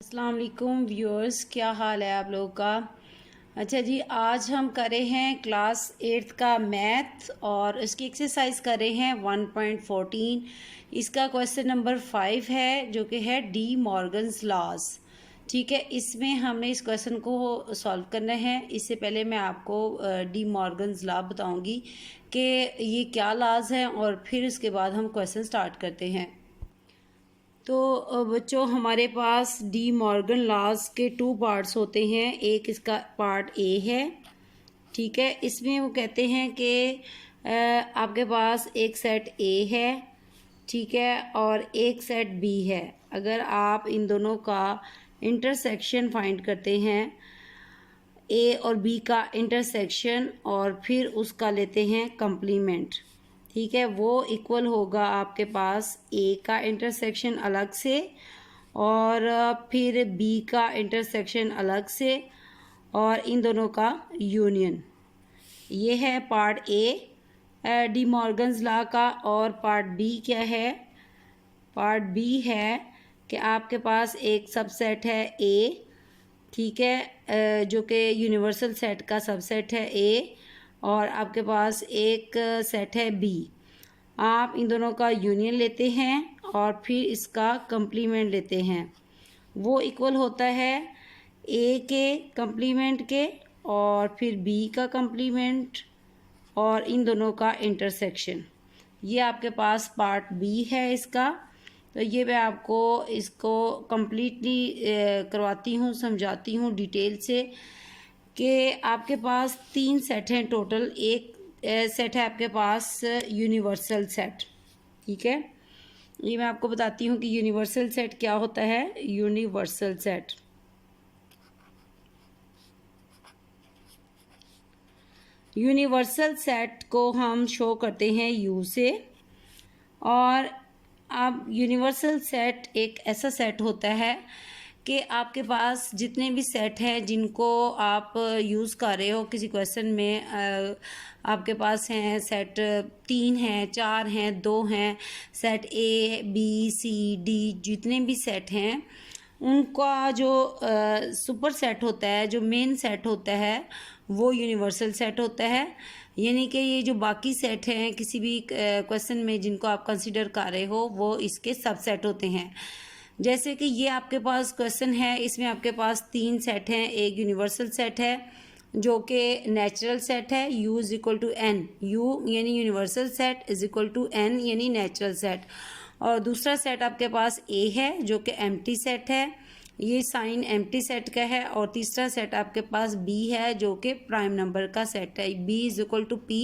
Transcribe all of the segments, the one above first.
अस्सलाम वालेकुम व्यूअर्स, क्या हाल है आप लोगों का। अच्छा जी, आज हम कर रहे हैं क्लास 8th का मैथ और इसकी एक्सरसाइज कर रहे हैं 1.14। इसका क्वेश्चन नंबर 5 है जो कि है डी मॉर्गन्स लॉज। ठीक है, इसमें हमने इस क्वेश्चन को सॉल्व करना है। इससे पहले मैं आपको डी मॉर्गन्स लॉ बताऊंगी कि ये क्या लॉज हैं और फिर इसके बाद हम क्वेश्चन स्टार्ट करते हैं। तो बच्चों, हमारे पास डी मॉर्गन लॉज के 2 पार्ट्स होते हैं। एक इसका पार्ट ए है, ठीक है। इसमें वो कहते हैं कि आपके पास एक सेट ए है, ठीक है, और एक सेट बी है। अगर आप इन दोनों का इंटरसेक्शन फाइंड करते हैं, ए और बी का इंटरसेक्शन, और फिर उसका लेते हैं कंप्लीमेंट, ठीक है, वो इक्वल होगा आपके पास ए का इंटरसेक्शन अलग से और फिर बी का इंटरसेक्शन अलग से और इन दोनों का यूनियन। ये है part A D Morgan's law का। और पार्ट बी क्या है? पार्ट बी है कि आपके पास एक सबसेट है ए, ठीक है, जो कि यूनिवर्सल सेट का सबसेट है ए, और आपके पास एक सेट है बी। आप इन दोनों का यूनियन लेते हैं और फिर इसका कंप्लीमेंट लेते हैं। वो इक्वल होता है ए के कंप्लीमेंट के और फिर बी का कंप्लीमेंट और इन दोनों का इंटरसेक्शन। ये आपके पास पार्ट बी है इसका। तो ये मैं आपको इसको कंप्लीटली करवाती हूँ, समझाती हूँ डिटेल से कि आपके पास 3 सेट हैं टोटल। एक सेट है आपके पास यूनिवर्सल सेट, ठीक है। ये मैं आपको बताती हूँ कि यूनिवर्सल सेट क्या होता है। यूनिवर्सल सेट यूनिवर्सल सेट को हम शो करते हैं यू से। और अब यूनिवर्सल सेट एक ऐसा सेट होता है कि आपके पास जितने भी सेट हैं जिनको आप यूज़ कर रहे हो किसी क्वेश्चन में, आपके पास हैं सेट 3 हैं, 4 हैं, 2 हैं, set A B C D, जितने भी सेट हैं उनका जो सुपर सेट होता है, जो मेन सेट होता है, वो यूनिवर्सल सेट होता है। यानी कि ये जो बाकी सेट हैं किसी भी क्वेश्चन में जिनको आप कंसिडर कर रहे हो, वो इसके सबसेट होते हैं। जैसे कि ये आपके पास क्वेश्चन है, इसमें आपके पास 3 सेट हैं। एक यूनिवर्सल सेट है जो कि नेचुरल सेट है, u is equal to N, u यानी universal set is equal to N यानी नेचुरल सेट। और दूसरा सेट आपके पास a है जो कि एम्प्टी सेट है, ये साइन एम्प्टी सेट का है। और तीसरा सेट आपके पास b है जो कि प्राइम नंबर का सेट है, b is equal to p,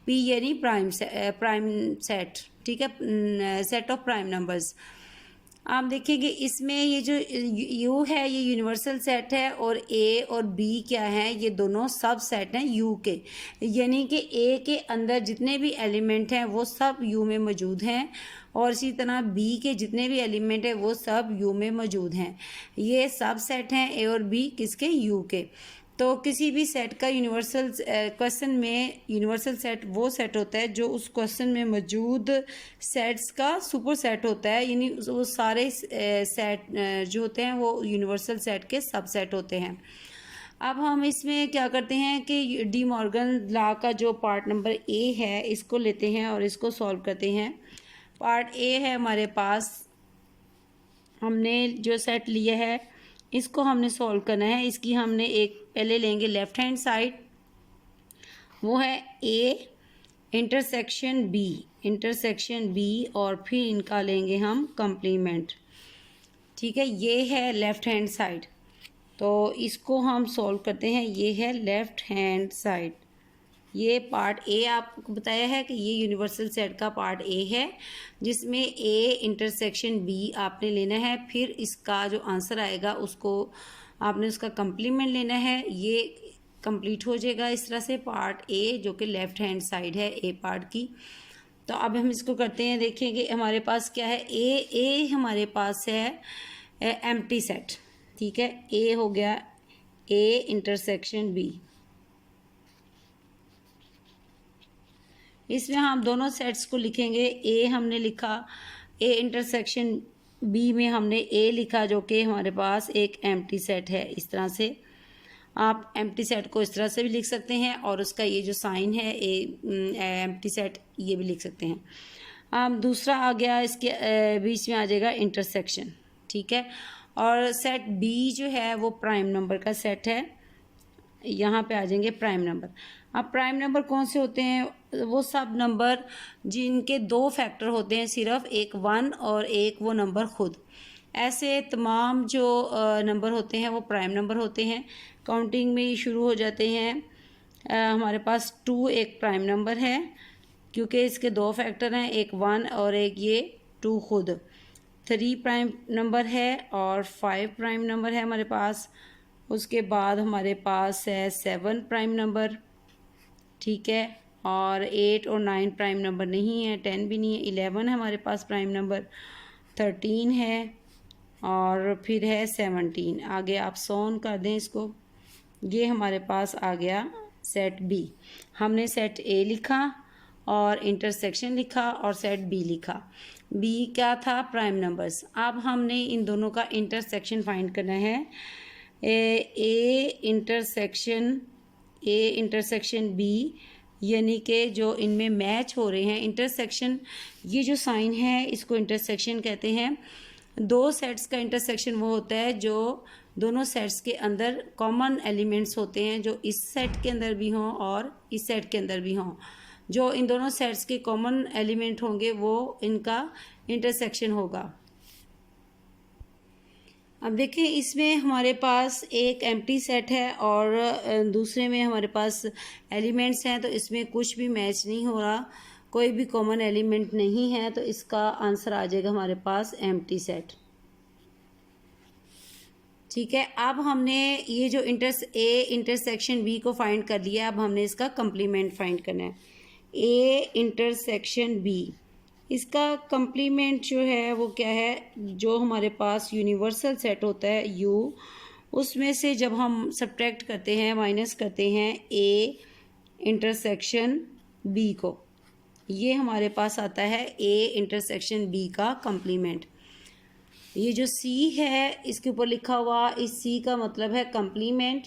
p यानी प्राइम सेट, ठीक है, सेट ऑफ प्राइम नंबर्स। आप देखिए इसमें ये जो u है ये यूनिवर्सल सेट है और a और b क्या है, ये दोनों सब सेट हैं u के। यानी कि a के अंदर जितने भी एलिमेंट हैं वो सब u में मौजूद हैं और इसी तरह b के जितने भी एलिमेंट हैं वो सब u में मौजूद हैं। ये सब सेट हैं a और b किसके, u के। तो किसी भी सेट का यूनिवर्सल क्वेश्चन में यूनिवर्सल सेट वो सेट होता है जो उस क्वेश्चन में मौजूद सेट्स का सुपर सेट होता है। यानी वो सारे सेट जो होते हैं वो यूनिवर्सल सेट के सबसेट होते हैं। अब हम इसमें क्या करते हैं कि डी मॉर्गन लॉ का जो पार्ट नंबर ए है इसको लेते हैं और इसको सॉल्व करते हैं। पार्ट ए है हमारे पास, हमने जो सेट लिया है इसको हमने सॉल्व करना है। इसकी हमने एक पहले लेंगे लेफ्ट हैंड साइड, वो है ए इंटरसेक्शन बी और फिर इनका लेंगे हम कंप्लीमेंट, ठीक है। ये है लेफ्ट हैंड साइड, तो इसको हम सॉल्व करते हैं। ये है लेफ्ट हैंड साइड, ये पार्ट ए आपको बताया है कि ये यूनिवर्सल सेट का पार्ट ए है जिसमें ए इंटरसेक्शन बी आपने लेना है। फिर इसका जो आंसर आएगा उसको आपने उसका कंप्लीमेंट लेना है। ये कंप्लीट हो जाएगा इस तरह से पार्ट ए जो कि लेफ्ट हैंड साइड है ए पार्ट की। तो अब हम इसको करते हैं, देखेंगे हमारे पास क्या है। ए हमारे पास है एम्प्टी सेट, ठीक है। ए हो गया ए इंटरसेक्शन बी। इसमें हम दोनों सेट्स को लिखेंगे। ए हमने लिखा ए इंटरसेक्शन बी में हमने ए लिखा जो कि हमारे पास एक एम्प्टी सेट है। इस तरह से आप एम्प्टी सेट को इस तरह से भी लिख सकते हैं और उसका ये जो साइन है एम्प्टी सेट ये भी लिख सकते हैं। अब दूसरा आ गया, इसके बीच में आ जाएगा इंटरसेक्शन, ठीक है। और सेट बी जो है वो प्राइम नंबर का सेट है। यहाँ पे आ जाएंगे प्राइम नंबर। अब प्राइम नंबर कौन से होते हैं? वो सब नंबर जिनके दो फैक्टर होते हैं सिर्फ, एक 1 और एक वो नंबर खुद। ऐसे तमाम जो नंबर होते हैं वो प्राइम नंबर होते हैं। काउंटिंग में शुरू हो जाते हैं। हमारे पास 2 एक प्राइम नंबर है क्योंकि इसके दो फैक्टर हैं, एक 1 और एक ये 2 खुद। 3 प्राइम नंबर है और 5 प्राइम नंबर है हमारे पास। उसके बाद हमारे पास है 7 प्राइम नंबर, ठीक है। और 8 और 9 प्राइम नंबर नहीं है, 10 भी नहीं है। 11 है हमारे पास प्राइम नंबर, 13 है और फिर है 17। आगे आप सोन कर दें इसको। ये हमारे पास आ गया सेट बी। हमने सेट ए लिखा और इंटरसेक्शन लिखा और सेट बी लिखा। बी क्या था? Prime numbers. अब हमने इन दोनों का इंटरसेक्शन फाइंड करना है। ए इंटरसेक्शन बी, यानी कि जो इनमें मैच हो रहे हैं। इंटरसेक्शन, ये जो साइन है इसको इंटरसेक्शन कहते हैं। दो सेट्स का इंटरसेक्शन वो होता है जो दोनों सेट्स के अंदर कॉमन एलिमेंट्स होते हैं, जो इस सेट के अंदर भी हों और इस सेट के अंदर भी हों। जो इन दोनों सेट्स के कॉमन एलिमेंट होंगे वो इनका इंटरसेक्शन होगा। अब देखें, इसमें हमारे पास एक एम्प्टी सेट है और दूसरे में हमारे पास एलिमेंट्स हैं, तो इसमें कुछ भी मैच नहीं हो रहा, कोई भी कॉमन एलिमेंट नहीं है, तो इसका आंसर आ जाएगा हमारे पास एम्प्टी सेट, ठीक है। अब हमने ये जो इंटरसेक्शन बी को फाइंड कर लिया, अब हमने इसका कंप्लीमेंट फाइंड करना है। ए इंटरसेक्शन बी, इसका कंप्लीमेंट जो है वो क्या है? जो हमारे पास यूनिवर्सल सेट होता है यू, उसमें से जब हम सब्ट्रैक्ट करते हैं, माइनस करते हैं ए इंटरसेक्शन बी को, ये हमारे पास आता है ए इंटरसेक्शन बी का कंप्लीमेंट। ये जो सी है इसके ऊपर लिखा हुआ, इस सी का मतलब है कंप्लीमेंट।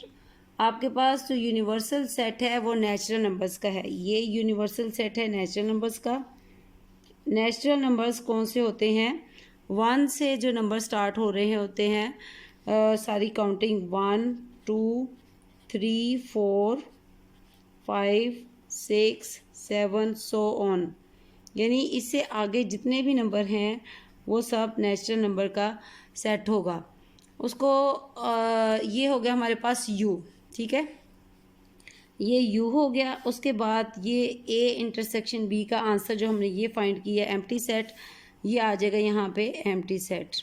आपके पास जो यूनिवर्सल सेट है वो नेचुरल नंबर्स का है। ये यूनिवर्सल सेट है नेचुरल नंबर्स का। नेचुरल नंबर्स कौन से होते हैं? 1 से जो नंबर स्टार्ट हो रहे होते हैं, सारी काउंटिंग 1 2 3 4 5 6 7 सो ऑन, यानी इससे आगे जितने भी नंबर हैं वो सब नेचुरल नंबर का सेट होगा। उसको ये हो गया हमारे पास यू, ठीक है, ये यू हो गया। उसके बाद ये ए इंटरसेक्शन बी का आंसर जो हमने ये फाइंड किया एम्प्टी सेट, ये आ जाएगा यहाँ पे एम्प्टी सेट।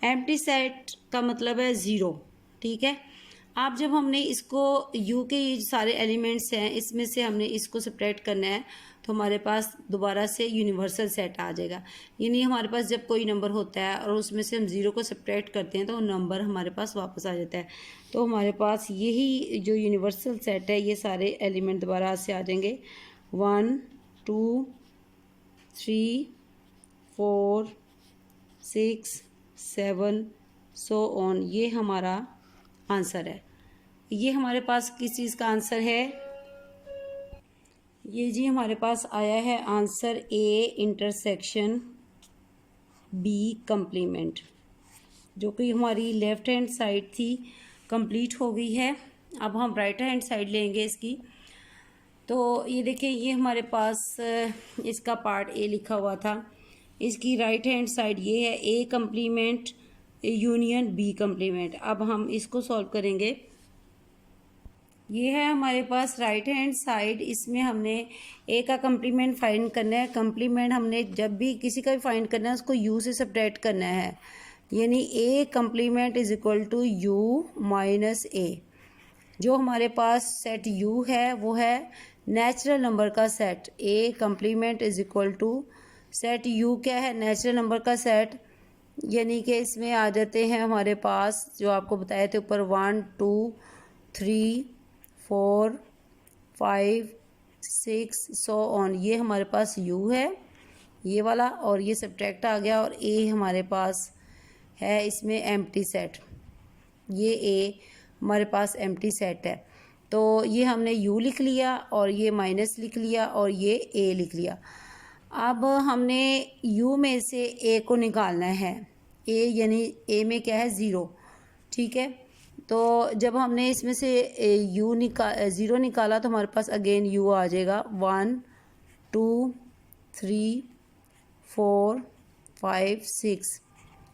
एम्प्टी सेट का मतलब है ज़ीरो, ठीक है। अब जब हमने इसको यू के ये सारे एलिमेंट्स हैं इसमें से हमने इसको सब्ट्रैक्ट करना है, तो हमारे पास दोबारा से यूनिवर्सल सेट आ जाएगा। यानी हमारे पास जब कोई नंबर होता है और उसमें से हम ज़ीरो को सब्ट्रैक्ट करते हैं तो वो नंबर हमारे पास वापस आ जाता है। तो हमारे पास यही जो यूनिवर्सल सेट है, ये सारे एलिमेंट दोबारा से आ जाएंगे। 1 2 3 4 6 7 सो ऑन, ये हमारा आंसर है। ये हमारे पास किस चीज़ का आंसर है? ये जी हमारे पास आया है answer A intersection B complement, जो कि हमारी लेफ़्ट हैंड साइड थी, कंप्लीट हो गई है। अब हम राइट हैंड साइड लेंगे इसकी। तो ये देखिए, ये हमारे पास इसका पार्ट ए लिखा हुआ था, इसकी राइट हैंड साइड ये है A complement union B complement. अब हम इसको सॉल्व करेंगे। ये है हमारे पास राइट हैंड साइड, इसमें हमने ए का कंप्लीमेंट फाइंड करना है। कंप्लीमेंट हमने जब भी किसी का भी फाइंड करना है उसको यू से सब्ट्रैक्ट करना है, यानी A complement is equal to U minus A. जो हमारे पास सेट यू है वो है नेचुरल नंबर का सेट। A complement is equal to set U क्या है? नेचुरल नंबर का सेट, यानी कि इसमें आ जाते हैं हमारे पास जो आपको बताए थे ऊपर 1 2 3 4 5 6 सो ऑन, ये हमारे पास यू है, ये वाला, और ये सब्ट्रैक्ट आ गया, और ए हमारे पास है इसमें एम्प्टी सेट। ये ए हमारे पास एम्प्टी सेट है, तो ये हमने यू लिख लिया और ये माइनस लिख लिया और ये ए लिख लिया। अब हमने यू में से ए को निकालना है। ए यानी ए में क्या है, ज़ीरो। ठीक है, तो जब हमने इसमें से ज़ीरो निकाला तो हमारे पास अगेन यू आ जाएगा। 1 2 3 4 5 6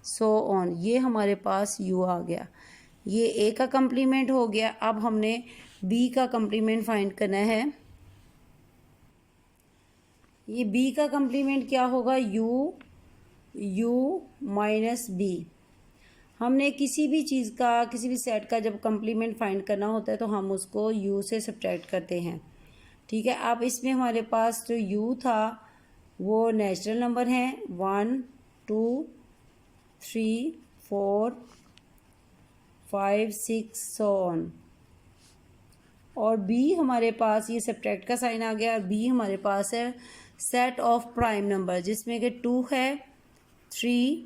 सो ऑन, ये हमारे पास यू आ गया। ये ए का कम्प्लीमेंट हो गया। अब हमने बी का कम्प्लीमेंट फाइंड करना है। ये बी का कम्प्लीमेंट क्या होगा, यू माइनस बी। हमने किसी भी चीज़ का, किसी भी सेट का जब कम्प्लीमेंट फाइंड करना होता है तो हम उसको यू से सब्ट्रैक्ट करते हैं। ठीक है, अब इसमें हमारे पास जो यू था वो नेचुरल नंबर हैं, 1 2 3 4 5 6 सो ऑन। और बी हमारे पास, ये सब्ट्रैक्ट का साइन आ गया, और बी हमारे पास है सेट ऑफ प्राइम नंबर, जिसमें कि 2 है, 3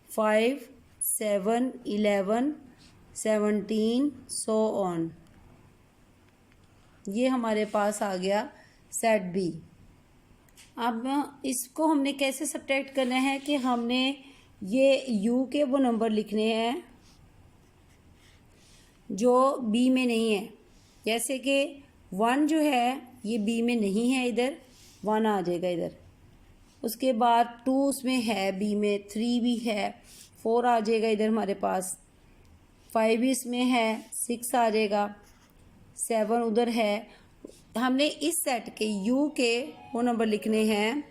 5 7 11 17 सो ऑन। ये हमारे पास आ गया सेट बी। अब इसको हमने कैसे सब्ट्रैक्ट करना है कि हमने ये यू के वो नंबर लिखने हैं जो बी में नहीं है। जैसे कि 1 जो है ये बी में नहीं है, इधर 1 आ जाएगा इधर। उसके बाद 2 उसमें है बी में, 3 भी है, 4 आ जाएगा इधर हमारे पास, 5 भी इसमें है, 6 आ जाएगा, 7 उधर है। हमने इस सेट के यू के वो नंबर लिखने हैं।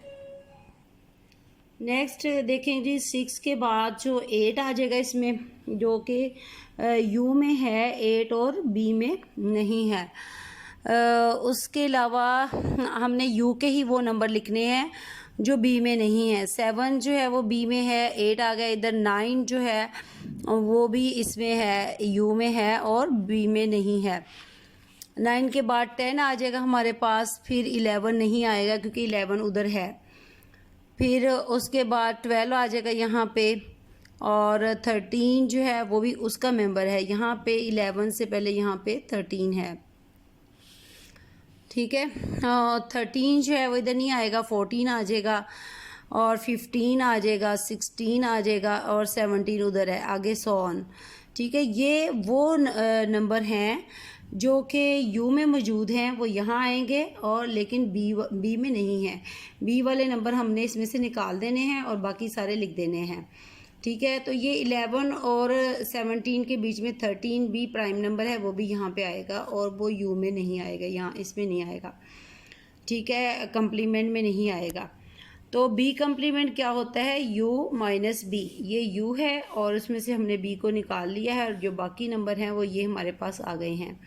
नेक्स्ट देखें जी, 6 के बाद जो 8 आ जाएगा इसमें, जो कि यू में है 8 और बी में नहीं है। उसके अलावा हमने यू के ही वो नंबर लिखने हैं जो बी में नहीं है। 7 जो है वो बी में है, 8 आ गया इधर। 9 जो है वो भी इसमें है, यू में है और बी में नहीं है। 9 के बाद 10 आ जाएगा हमारे पास, फिर 11 नहीं आएगा क्योंकि 11 उधर है। फिर उसके बाद 12 आ जाएगा यहाँ पे, और 13 जो है वो भी उसका मेंबर है। यहाँ पे 11 से पहले यहाँ पे 13 है। ठीक है, 13 जो है वो इधर नहीं आएगा, 14 आ जाएगा, और 15 आ जाएगा, 16 आ जाएगा, और 17 उधर है आगे, सो ऑन। ठीक है, ये वो नंबर हैं जो कि यू में मौजूद हैं, वो यहाँ आएंगे, और लेकिन बी में नहीं है। बी वाले नंबर हमने इसमें से निकाल देने हैं और बाकी सारे लिख देने हैं। ठीक है, तो ये 11 और 17 के बीच में 13 भी प्राइम नंबर है, वो भी यहाँ पे आएगा, और वो यू में नहीं आएगा, यहाँ इसमें नहीं आएगा। ठीक है, कम्प्लीमेंट में नहीं आएगा। तो बी कम्प्लीमेंट क्या होता है, यू माइनस बी। ये यू है और उसमें से हमने बी को निकाल लिया है, और जो बाकी नंबर हैं वो ये हमारे पास आ गए हैं।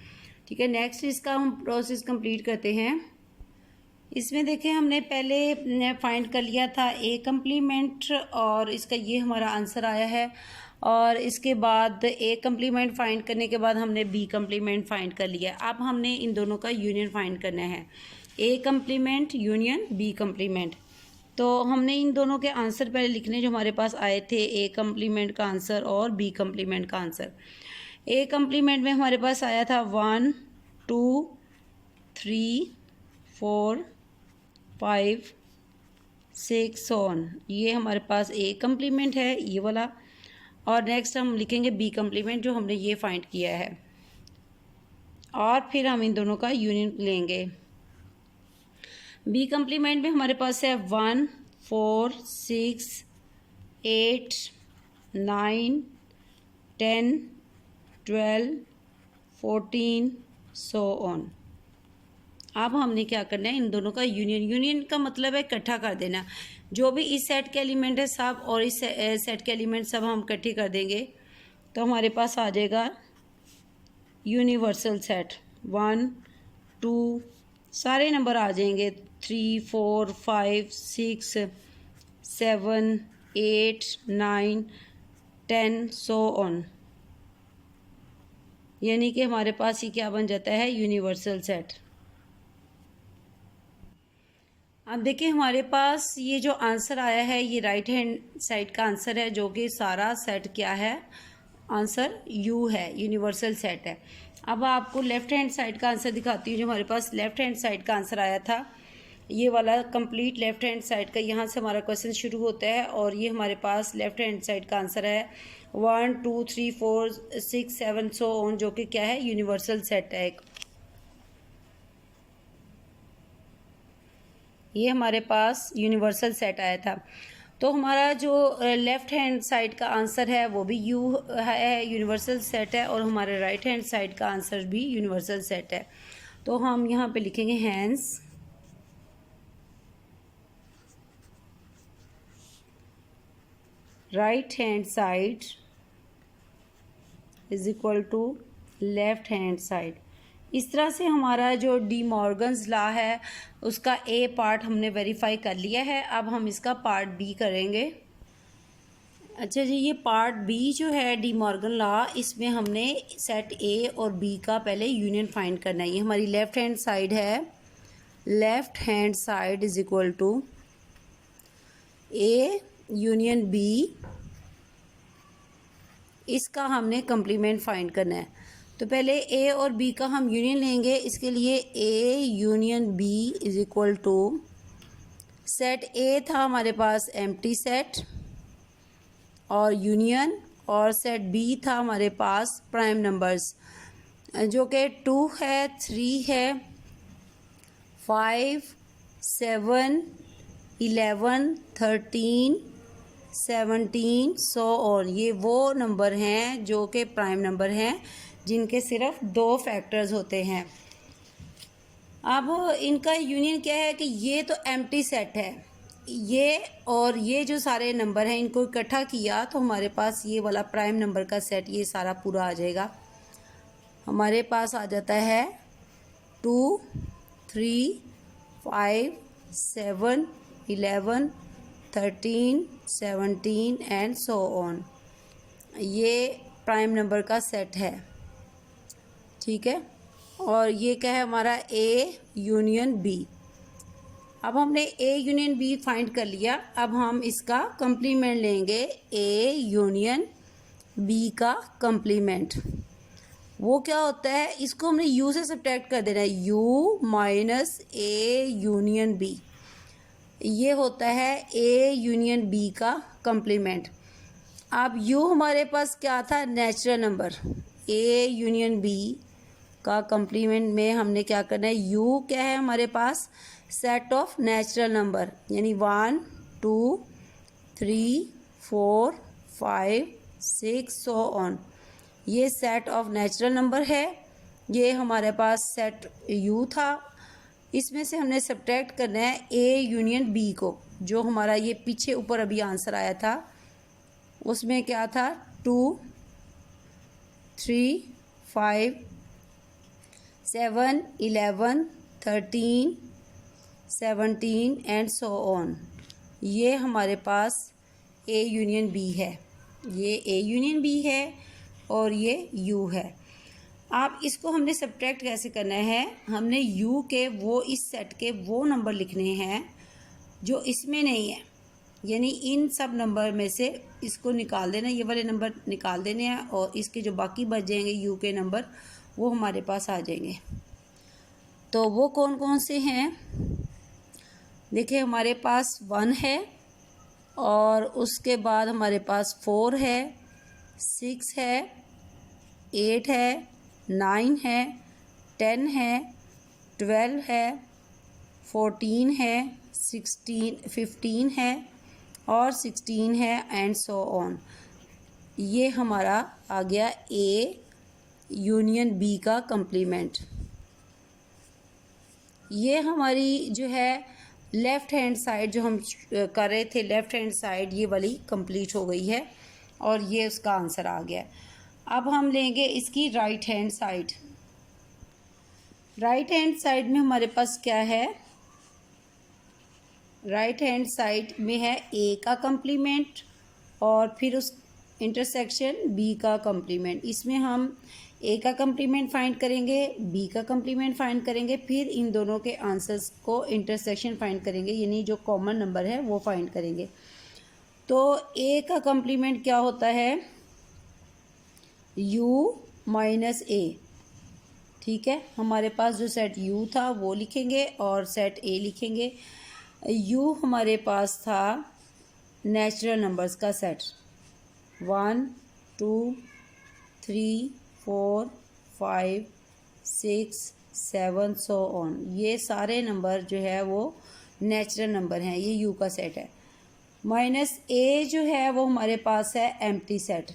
ठीक है, नेक्स्ट इसका हम प्रोसेस कंप्लीट करते हैं। इसमें देखें, हमने पहले फाइंड कर लिया था ए कम्प्लीमेंट, और इसका ये हमारा आंसर आया है। और इसके बाद ए कम्प्लीमेंट फाइंड करने के बाद हमने बी कम्प्लीमेंट फाइंड कर लिया। अब हमने इन दोनों का यूनियन फाइंड करना है, A complement union B complement. तो हमने इन दोनों के आंसर पहले लिखने जो हमारे पास आए थे, ए कम्प्लीमेंट का आंसर और बी कम्प्लीमेंट का आंसर। ए कम्प्लीमेंट में हमारे पास आया था 1 2 3 4 5 6 ऑन। ये हमारे पास ए कम्प्लीमेंट है, ये वाला। और नेक्स्ट हम लिखेंगे बी कम्प्लीमेंट जो हमने ये फाइंड किया है, और फिर हम इन दोनों का यूनियन लेंगे। बी कम्प्लीमेंट में हमारे पास है 1 4 6 8 9 10 12 14 सो ऑन। अब हमने क्या करना है, इन दोनों का यूनियन। यूनियन का मतलब है इकट्ठा कर देना। जो भी इस सेट के एलिमेंट है सब, और इस सेट के एलिमेंट सब हम इकट्ठे कर देंगे, तो हमारे पास आ जाएगा यूनिवर्सल सेट। 1 2 सारे नंबर आ जाएंगे, 3 4 5 6 7 8 9 10 सो ऑन। यानी कि हमारे पास ये क्या बन जाता है, यूनिवर्सल सेट। अब देखिए हमारे पास ये जो आंसर आया है ये राइट हैंड साइड का आंसर है, जो कि सारा सेट क्या है, आंसर यू है, यूनिवर्सल सेट है। अब आपको लेफ्ट हैंड साइड का आंसर दिखाती हूँ। जो हमारे पास लेफ्ट हैंड साइड का आंसर आया था, ये वाला कंप्लीट लेफ्ट हैंड साइड का, यहाँ से हमारा क्वेश्चन शुरू होता है और ये हमारे पास लेफ्ट हैंड साइड का आंसर है 1 2 3 4 6 7 सो ऑन, जो कि क्या है, यूनिवर्सल सेट है एक। ये हमारे पास यूनिवर्सल सेट आया था। तो हमारा जो लेफ़्ट हैंड साइड का आंसर है वो भी यू है, यूनिवर्सल सेट है, और हमारे राइट हैंड साइड का आंसर भी यूनिवर्सल सेट है। तो हम यहाँ पे लिखेंगे hence right hand side is equal to left hand side. इस तरह से हमारा जो डी मॉर्गन्स लॉ है उसका ए पार्ट हमने वेरीफाई कर लिया है। अब हम इसका पार्ट बी करेंगे। अच्छा जी, ये पार्ट बी जो है डी मॉर्गन लॉ, इसमें हमने सेट ए और बी का पहले यूनियन फाइंड करना है। ये हमारी लेफ्ट हैंड साइड है, left hand side is equal to A union B, इसका हमने कंप्लीमेंट फाइंड करना है। तो पहले ए और बी का हम यूनियन लेंगे। इसके लिए A union B is equal to, set A था हमारे पास एम्प्टी सेट और यूनियन, और सेट बी था हमारे पास प्राइम नंबर्स, जो कि 2 है, 3 है, 5 7 11 13 17 सो ऑन। ये वो नंबर हैं जो कि प्राइम नंबर हैं, जिनके सिर्फ 2 फैक्टर्स होते हैं। अब इनका यूनियन क्या है कि ये तो एम्प्टी सेट है, ये और ये जो सारे नंबर हैं इनको इकट्ठा किया तो हमारे पास ये वाला प्राइम नंबर का सेट ये सारा पूरा आ जाएगा। हमारे पास आ जाता है 2 3 5 7 11 13 17 एंड सो ऑन। ये प्राइम नंबर का सेट है, ठीक है। और ये क्या है हमारा ए यूनियन बी। अब हमने ए यूनियन बी फाइंड कर लिया। अब हम इसका कंप्लीमेंट लेंगे, ए यूनियन बी का कंप्लीमेंट। वो क्या होता है, इसको हमने यू से सब्ट्रैक्ट कर देना है, U minus A union B. ये होता है ए यूनियन बी का कंप्लीमेंट। अब यू हमारे पास क्या था, natural number. A union B का कंप्लीमेंट में हमने क्या करना है, यू क्या है हमारे पास, सेट ऑफ नेचुरल नंबर, यानी 1 2 3 4 5 6 सो ऑन। ये सेट ऑफ नेचुरल नंबर है। ये हमारे पास सेट यू था, इसमें से हमने सब्ट्रैक्ट करना है ए यूनियन बी को, जो हमारा ये पीछे ऊपर अभी आंसर आया था उसमें क्या था, 2 3 5 7 11 13 17 एंड सो ऑन। ये हमारे पास ए यूनियन बी है, ये ए यूनियन बी है और ये यू है। आप इसको हमने सब्ट्रैक्ट कैसे करना है, हमने यू के वो इस सेट के वो नंबर लिखने हैं जो इसमें नहीं है, यानी इन सब नंबर में से इसको निकाल देना, ये वाले नंबर निकाल देने हैं और इसके जो बाकी बच जाएंगे यू के नंबर वो हमारे पास आ जाएंगे। तो वो कौन कौन से हैं, देखिए हमारे पास 1 है और उसके बाद हमारे पास 4 है, 6 है, 8 है, 9 है, 10 है, 12 है, 14 है, 16 15 है और 16 है एंड सो ऑन। ये हमारा आ गया ए यूनियन बी का कंप्लीमेंट। ये हमारी जो है लेफ़्ट हैंड साइड जो हम कर रहे थे, लेफ़्ट हैंड साइड ये वाली कंप्लीट हो गई है और ये उसका आंसर आ गया। अब हम लेंगे इसकी right hand side. Right hand side में हमारे पास क्या है, राइट हैंड साइड में है ए का कंप्लीमेंट और फिर उस इंटरसेक्शन बी का कंप्लीमेंट। इसमें हम ए का कम्प्लीमेंट फाइंड करेंगे, बी का कम्प्लीमेंट फाइंड करेंगे, फिर इन दोनों के आंसर्स को इंटरसेक्शन फाइंड करेंगे, यानी जो कॉमन नंबर है वो फाइंड करेंगे। तो ए का कम्प्लीमेंट क्या होता है, u माइनस ए। ठीक है, हमारे पास जो सेट u था वो लिखेंगे और सेट a लिखेंगे। u हमारे पास था नेचुरल नंबर्स का सेट, 1 2 3 4 5 6 7 सो ऑन। ये सारे नंबर जो है वो नेचुरल नंबर हैं, ये u का सेट है। माइनस a जो है वो हमारे पास है एम्प्टी सेट,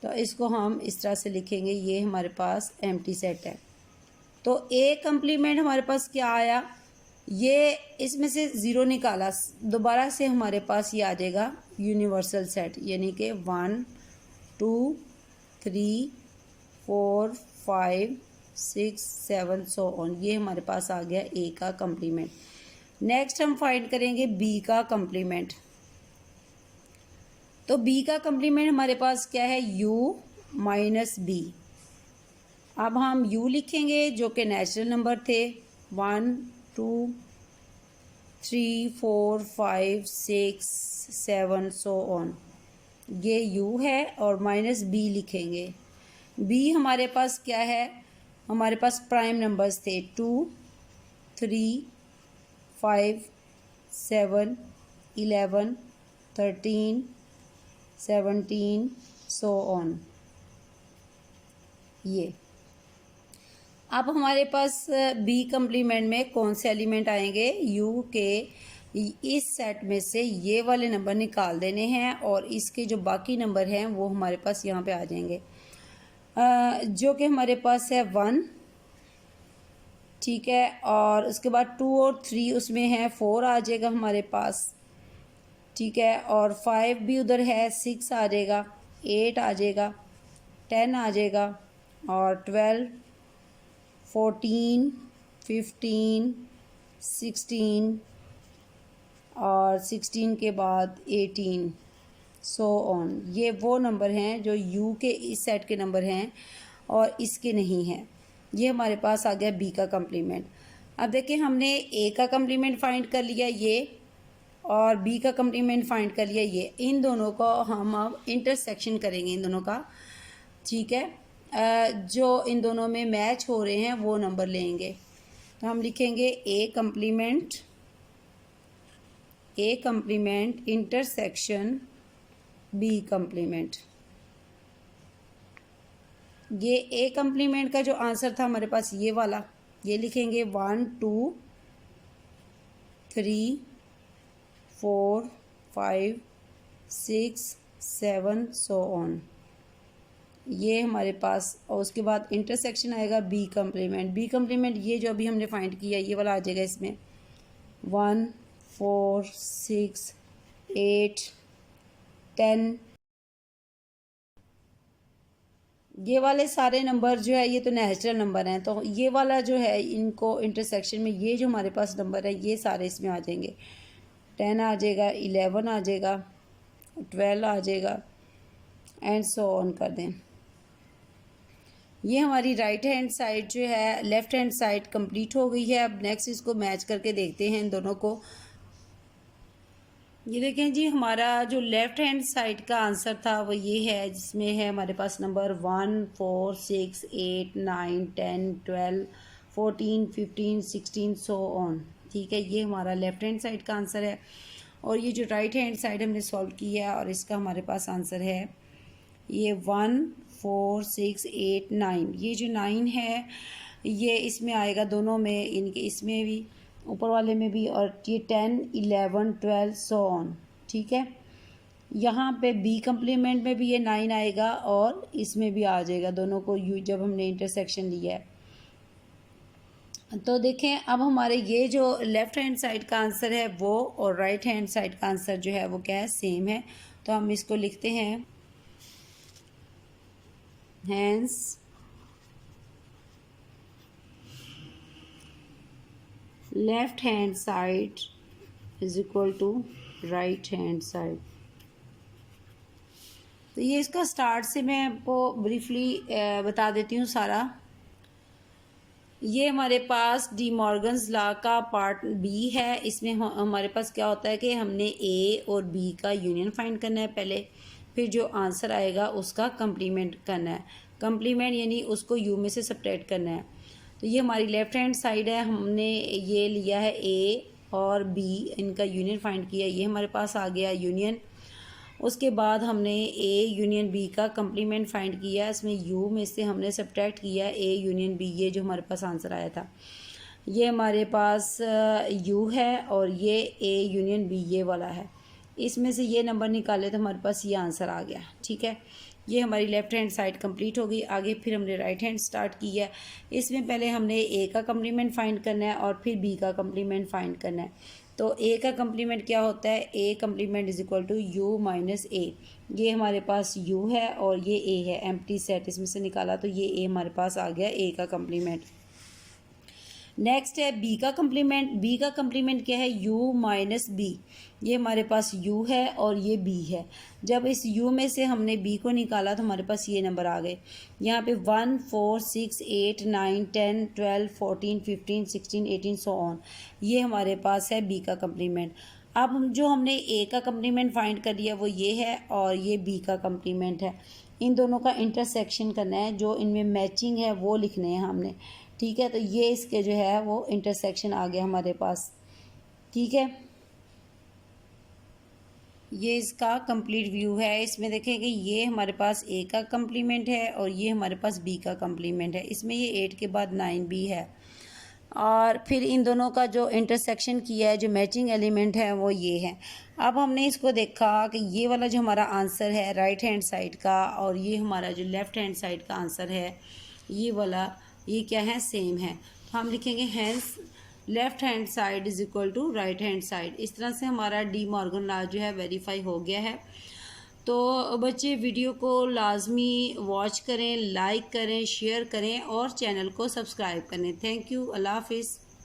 तो इसको हम इस तरह से लिखेंगे, ये हमारे पास एम्प्टी सेट है। तो a कम्प्लीमेंट हमारे पास क्या आया, ये इसमें से ज़ीरो निकाला, दोबारा से हमारे पास ये आ जाएगा यूनिवर्सल सेट, यानी कि 1 2 3 4 5 6 7 सो ऑन। ये हमारे पास आ गया ए का कम्प्लीमेंट। नेक्स्ट हम फाइंड करेंगे बी का कम्प्लीमेंट। तो बी का कम्प्लीमेंट हमारे पास क्या है, u माइनस बी। अब हम u लिखेंगे जो कि नेचुरल नंबर थे, 1 2 3 4 5 6 7 सो ऑन, ये u है, और माइनस b लिखेंगे। b हमारे पास क्या है, हमारे पास प्राइम नंबर्स थे, 2 3 5 7 11 13 17 सो ऑन। ये अब हमारे पास बी कम्प्लीमेंट में कौन से एलिमेंट आएंगे, u के इस सेट में से ये वाले नंबर निकाल देने हैं और इसके जो बाकी नंबर हैं वो हमारे पास यहाँ पे आ जाएंगे, जो कि हमारे पास है 1। ठीक है, और उसके बाद 2 और 3 उसमें है, 4 आ जाएगा हमारे पास। ठीक है, और 5 भी उधर है, 6 आ जाएगा, 8 आ जाएगा, 10 आ जाएगा, और 12 14 15 16 और 16 के बाद 18 सो ऑन। ये वो नंबर हैं जो u के इस सेट के नंबर हैं और इसके नहीं हैं। ये हमारे पास आ गया b का कम्प्लीमेंट। अब देखिए, हमने a का कम्प्लीमेंट फाइंड कर लिया ये, और b का कम्प्लीमेंट फाइंड कर लिया ये। इन दोनों को हम अब इंटरसेक्शन करेंगे, इन दोनों का। ठीक है, जो इन दोनों में मैच हो रहे हैं वो नंबर लेंगे। तो हम लिखेंगे a complement intersection b complement. ये a कम्प्लीमेंट का जो आंसर था हमारे पास ये वाला, ये लिखेंगे 1 2 3 4 5 6 7 सो ऑन। ये हमारे पास, और उसके बाद इंटरसेक्शन आएगा बी कम्प्लीमेंट। बी कम्प्लीमेंट ये जो अभी हमने फाइंड किया ये वाला आ जाएगा इसमें, 1 4 6 8 10। ये वाले सारे नंबर जो है ये तो नेचुरल नंबर हैं, तो ये वाला जो है इनको इंटरसेक्शन में ये जो हमारे पास नंबर है ये सारे इसमें आ जाएंगे। 10 आ जाएगा, 11 आ जाएगा, 12 आ जाएगा, एंड सो ऑन कर दें। ये हमारी राइट हैंड साइड जो है लेफ़्ट हैंड साइड कंप्लीट हो गई है। अब नेक्स्ट इसको मैच करके देखते हैं इन दोनों को। ये देखें जी, हमारा जो लेफ़्ट हैंड साइड का आंसर था वो ये है, जिसमें है हमारे पास नंबर 1 4 6 8 9 10 12 14 15 16 सो ऑन। ठीक है, ये हमारा लेफ़्ट हैंड साइड का आंसर है। और ये जो राइट हैंड साइड हमने सॉल्व किया और इसका हमारे पास आंसर है ये 1 4 6 8 9। ये जो 9 है ये इसमें आएगा दोनों में, इनके इसमें भी ऊपर वाले में भी, और ये 10 11 12 सो ऑन। ठीक है, यहाँ पे बी कम्प्लीमेंट में भी ये 9 आएगा और इसमें भी आ जाएगा, दोनों को जब हमने इंटरसेक्शन लिया है। तो देखें, अब हमारे ये जो लेफ़्ट हैंड साइड का आंसर है वो और राइट हैंड साइड का आंसर जो है वो क्या है, सेम है। तो हम इसको लिखते हैं, hence left hand side is equal to right hand side। तो ये इसका स्टार्ट से मैं आपको ब्रीफली बता देती हूँ सारा। ये हमारे पास डी मॉर्गन्स लॉ का पार्ट बी है। इसमें हमारे पास क्या होता है कि हमने ए और बी का यूनियन फाइंड करना है पहले, फिर जो आंसर आएगा उसका कंप्लीमेंट करना है। कंप्लीमेंट यानी उसको यू में से सब्ट्रैक्ट करना है। तो ये हमारी लेफ्ट हैंड साइड है, हमने ये लिया है ए और बी, इनका यूनियन फाइंड किया, ये हमारे पास आ गया यूनियन। उसके बाद हमने ए यूनियन बी का कंप्लीमेंट फाइंड किया, इसमें यू में से हमने सब्ट्रैक्ट किया ए यूनियन बी, ये जो हमारे पास आंसर आया था। ये हमारे पास यू है और ये ए यूनियन बी ये वाला है। इसमें से ये नंबर निकाले तो हमारे पास ये आंसर आ गया। ठीक है, ये हमारी लेफ़्ट हैंड साइड कंप्लीट हो गई। आगे फिर हमने राइट हैंड स्टार्ट की है। इसमें पहले हमने ए का कंप्लीमेंट फाइंड करना है और फिर बी का कंप्लीमेंट फाइंड करना है। तो ए का कंप्लीमेंट क्या होता है, A complement is equal to U minus A. ये हमारे पास यू है और ये ए है, एम्प्टी सेट इसमें से निकाला तो ये ए हमारे पास आ गया ए का कंप्लीमेंट। नेक्स्ट है बी का कंप्लीमेंट। बी का कंप्लीमेंट क्या है, u माइनस बी। ये हमारे पास u है और ये b है। जब इस u में से हमने b को निकाला तो हमारे पास ये नंबर आ गए। यहाँ पे 1 4 6 8 9 10 12 14 15 16 18 सो ऑन, ये हमारे पास है b का कंप्लीमेंट। अब हम जो हमने a का कंप्लीमेंट फाइंड कर लिया वो ये है और ये b का कंप्लीमेंट है। इन दोनों का इंटरसेक्शन करना है, जो इनमें मैचिंग है वो लिखने हैं हमने। ठीक है, तो ये इसके जो है वो इंटरसेक्शन आ गया हमारे पास। ठीक है, ये इसका कंप्लीट व्यू है। इसमें देखें कि ये हमारे पास ए का कंप्लीमेंट है और ये हमारे पास बी का कंप्लीमेंट है। इसमें ये 8 के बाद 9 भी है और फिर इन दोनों का जो इंटरसेक्शन किया है, जो मैचिंग एलिमेंट है वो ये है। अब हमने इसको देखा कि ये वाला जो हमारा आंसर है राइट हैंड साइड का और ये हमारा जो लेफ़्ट हैंड साइड का आंसर है ये वाला, ये क्या है, सेम है। तो हम लिखेंगे hence left hand side is equal to right hand side. इस तरह से हमारा डी मॉर्गन लॉ जो है वेरीफाई हो गया है। तो बच्चे वीडियो को लाजमी वॉच करें, लाइक करें, शेयर करें और चैनल को सब्सक्राइब करें। थैंक यू, अल्लाह हाफिज़।